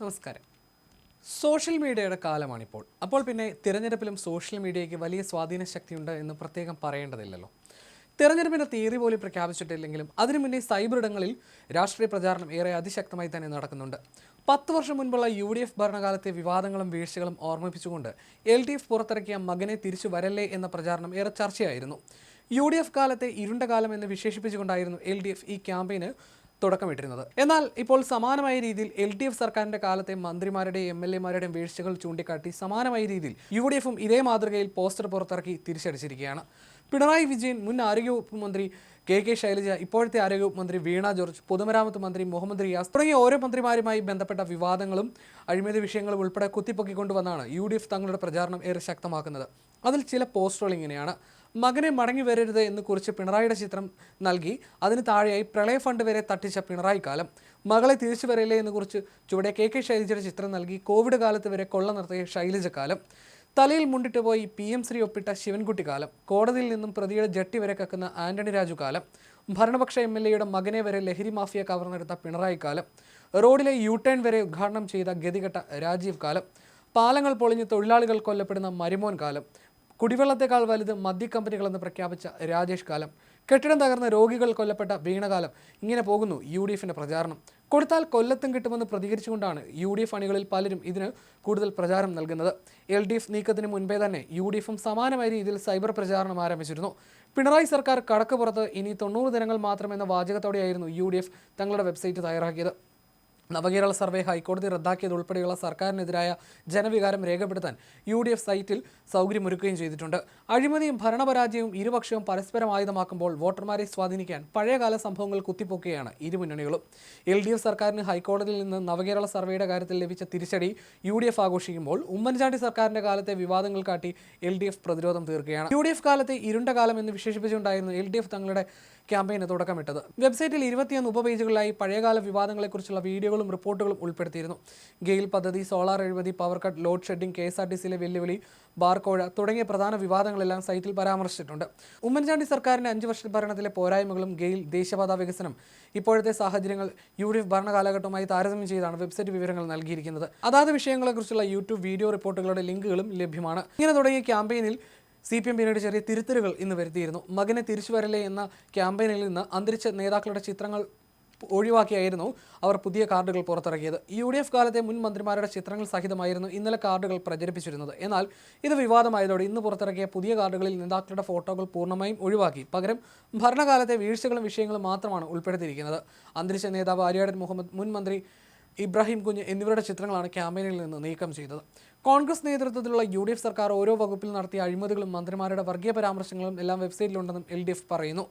നമസ്കാരം. സോഷ്യൽ മീഡിയയുടെ കാലമാണിപ്പോൾ. അപ്പോൾ പിന്നെ തിരഞ്ഞെടുപ്പിലും സോഷ്യൽ മീഡിയയ്ക്ക് വലിയ സ്വാധീന ശക്തിയുണ്ട് എന്ന് പ്രത്യേകം പറയേണ്ടതില്ലല്ലോ. തിരഞ്ഞെടുപ്പിൻ്റെ തീയതി പോലും പ്രഖ്യാപിച്ചിട്ടില്ലെങ്കിലും അതിനു മുന്നേ സൈബർ ഇടങ്ങളിൽ രാഷ്ട്രീയ പ്രചാരണം ഏറെ അതിശക്തമായി തന്നെ നടക്കുന്നുണ്ട്. 10 വർഷം മുൻപുള്ള UDF ഭരണകാലത്തെ വിവാദങ്ങളും വീഴ്ചകളും ഓർമ്മിപ്പിച്ചുകൊണ്ട് LDF പുറത്തിറക്കിയ മകനെ തിരിച്ചു വരല്ലേ എന്ന പ്രചാരണം ഏറെ ചർച്ചയായിരുന്നു. UDF കാലത്തെ ഇരുണ്ട കാലം എന്ന് വിശേഷിപ്പിച്ചുകൊണ്ടായിരുന്നു LDF ഈ ക്യാമ്പയിന് തുടക്കമിട്ടിരുന്നത്. എന്നാൽ ഇപ്പോൾ സമാനമായ രീതിയിൽ LDF സർക്കാരിന്റെ കാലത്തെ മന്ത്രിമാരുടെയും MLA-മാരുടെയും വീഴ്ചകൾ ചൂണ്ടിക്കാട്ടി സമാനമായ രീതിയിൽ UDFും ഇതേ മാതൃകയിൽ പോസ്റ്റർ പുറത്തിറക്കി തിരിച്ചടിച്ചിരിക്കുകയാണ്. പിണറായി വിജയൻ, മുൻ ആരോഗ്യവകുപ്പ് മന്ത്രി KK ശൈലജ, ഇപ്പോഴത്തെ ആരോഗ്യവകുപ്പ് മന്ത്രി വീണ ജോർജ്, പൊതുമരാമത്ത് മന്ത്രി മുഹമ്മദ് റിയാസ് തുടങ്ങിയ ഓരോ മന്ത്രിമാരുമായി ബന്ധപ്പെട്ട വിവാദങ്ങളും അഴിമതി വിഷയങ്ങളും ഉൾപ്പെടെ കുത്തിപ്പൊക്കിക്കൊണ്ടുവന്നാണ് UDF തങ്ങളുടെ പ്രചാരണം ഏറെ ശക്തമാക്കുന്നത്. അതിൽ ചില പോസ്റ്ററുകൾ ഇങ്ങനെയാണ്: മകനെ മടങ്ങി വരരുത് എന്ന് കുറിച്ച് പിണറായിയുടെ ചിത്രം നൽകി അതിന് താഴെയായി പ്രളയ ഫണ്ട് വരെ തട്ടിച്ച പിണറായി കാലം, മകളെ തിരിച്ചു വരയില്ലേ എന്ന് കുറിച്ച് ചുവടെ KK ശൈലജയുടെ ചിത്രം നൽകി കോവിഡ് കാലത്ത് വരെ കൊള്ള നിർത്തിയ ശൈലജ കാലം, തലയിൽ മുണ്ടിട്ട് പോയി PM ശ്രീ ഒപ്പിട്ട ശിവൻകുട്ടി കാലം, കോടതിയിൽ നിന്നും പ്രതിയുടെ ജട്ടി വരെ കക്കുന്ന ആന്റണി രാജു കാലം, ഭരണപക്ഷ MLA-യുടെ മകനെ വരെ ലഹരി മാഫിയ കവർന്നെടുത്ത പിണറായി കാലം, റോഡിലെ U-ടേൺ വരെ ഉദ്ഘാടനം ചെയ്ത ഗതികെട്ട രാജീവ് കാലം, പാലങ്ങൾ പൊളിഞ്ഞ് തൊഴിലാളികൾ കൊല്ലപ്പെടുന്ന മരിമോൻ കാലം, കുടിവെള്ളത്തെക്കാൾ വലുത് മദ്യക്കമ്പനികളെന്ന് പ്രഖ്യാപിച്ച രാജേഷ് കാലം, കെട്ടിടം തകർന്ന് രോഗികൾ കൊല്ലപ്പെട്ട വീണകാലം. ഇങ്ങനെ പോകുന്നു UDFിൻ്റെ പ്രചാരണം. കൊടുത്താൽ കൊല്ലത്തും കിട്ടുമെന്ന് പ്രതികരിച്ചുകൊണ്ടാണ് UDF അണികളിൽ പലരും ഇതിന് കൂടുതൽ പ്രചാരം നൽകുന്നത്. LDF നീക്കത്തിന് മുൻപേ തന്നെ UDFും സമാനമായ രീതിയിൽ സൈബർ പ്രചാരണം ആരംഭിച്ചിരുന്നു. പിണറായി സർക്കാർ കടക്ക് പുറത്ത് ഇനി 90 ദിനങ്ങൾ മാത്രമെന്ന വാചകത്തോടെയായിരുന്നു UDF തങ്ങളുടെ വെബ്സൈറ്റ് തയ്യാറാക്കിയത്. നവകേരള സർവേ ഹൈക്കോടതി റദ്ദാക്കിയതുൾപ്പെടെയുള്ള സർക്കാരിനെതിരായ ജനവികാരം രേഖപ്പെടുത്താൻ UDF സൈറ്റിൽ സൗകര്യമൊരുക്കുകയും ചെയ്തിട്ടുണ്ട്. അഴിമതിയും ഭരണപരാജയവും ഇരുപക്ഷവും പരസ്പരം ആയുധമാക്കുമ്പോൾ വോട്ടർമാരെ സ്വാധീനിക്കാൻ പഴയകാല സംഭവങ്ങൾ കുത്തിപ്പൊക്കുകയാണ് ഇരുമുന്നണികളും. LDF സർക്കാരിന് ഹൈക്കോടതിയിൽ നിന്ന് നവകേരള സർവേയുടെ കാര്യത്തിൽ ലഭിച്ച തിരിച്ചടി UDF ആഘോഷിക്കുമ്പോൾ ഉമ്മൻചാണ്ടി സർക്കാരിന്റെ കാലത്തെ വിവാദങ്ങൾ കാട്ടി LDF പ്രതിരോധം തീർക്കുകയാണ്. UDF കാലത്തെ ഇരുണ്ട കാലം എന്ന് വിശേഷിപ്പിച്ചുകൊണ്ടായിരുന്നു LDF തങ്ങളുടെ ക്യാമ്പയിന് തുടക്കമിട്ടത്. വെബ്സൈറ്റിൽ 21 ഉപപേജുകളിലായി പഴയകാല വിവാദങ്ങളെക്കുറിച്ചുള്ള വീഡിയോകളും റിപ്പോർട്ടുകളും ഉൾപ്പെടുത്തിയിരുന്നു. ഗെയിൽ പദ്ധതി, സോളാർ അഴിമതി, പവർ കട്ട്, ലോഡ് ഷെഡിംഗ്, KSRTCയിലെ വെല്ലുവിളി, ബാർക്കോഴ തുടങ്ങിയ പ്രധാന വിവാദങ്ങളെല്ലാം സൈറ്റിൽ പരാമർശിച്ചിട്ടുണ്ട്. ഉമ്മൻചാണ്ടി സർക്കാരിന്റെ 5 വർഷ ഭരണത്തിലെ പോരായ്മകളും ഗെയിൽ, ദേശീയപാത വികസനം, ഇപ്പോഴത്തെ സാഹചര്യങ്ങൾ UDF ഭരണകാലഘട്ടവുമായി താരതമ്യം ചെയ്താണ് വെബ്സൈറ്റ് വിവരങ്ങൾ നൽകിയിരിക്കുന്നത്. അതാത് വിഷയങ്ങളെക്കുറിച്ചുള്ള YouTube വീഡിയോ റിപ്പോർട്ടുകളുടെ ലിങ്കുകളും ലഭ്യമാണ്. ഇങ്ങനെ തുടങ്ങിയ ക്യാമ്പയിനിൽ CPM പിന്നീട് ചെറിയ തിരുത്തലുകൾ ഇന്ന് വരുത്തിയിരുന്നു. മകനെ തിരിച്ചു വരല്ലേ എന്ന ക്യാമ്പയിനിൽ നിന്ന് അന്തരിച്ച നേതാക്കളുടെ ചിത്രങ്ങൾ ഒഴിവാക്കിയായിരുന്നു അവർ പുതിയ കാർഡുകൾ പുറത്തിറക്കിയത്. UDF കാലത്തെ മുൻ മന്ത്രിമാരുടെ ചിത്രങ്ങൾ സഹിതമായിരുന്നു ഇന്നലെ കാർഡുകൾ പ്രചരിപ്പിച്ചിരുന്നത്. എന്നാൽ ഇത് വിവാദമായതോടെ ഇന്ന് പുറത്തിറക്കിയ പുതിയ കാർഡുകളിൽ നേതാക്കളുടെ ഫോട്ടോകൾ പൂർണ്ണമായും ഒഴിവാക്കി. പകരം ഭരണകാലത്തെ വീഴ്ചകളും വിഷയങ്ങളും മാത്രമാണ് ഉൾപ്പെടുത്തിയിരിക്കുന്നത്. അന്തരിച്ച നേതാവ് ആര്യാടൻ മുഹമ്മദ്, മുൻ മന്ത്രി ഇബ്രാഹിം കുഞ്ഞ് എന്നിവരുടെ ചിത്രങ്ങളാണ് ക്യാമ്പയിനിൽ നിന്ന് നീക്കം ചെയ്തത്. കോൺഗ്രസ് നേതൃത്വത്തിലുള്ള UDF സർക്കാർ ഓരോ വകുപ്പിൽ നടത്തിയ അഴിമതികളും മന്ത്രിമാരുടെ വർഗീയ പരാമർശങ്ങളും എല്ലാം വെബ്സൈറ്റിലുണ്ടെന്നും LDF പറയുന്നു.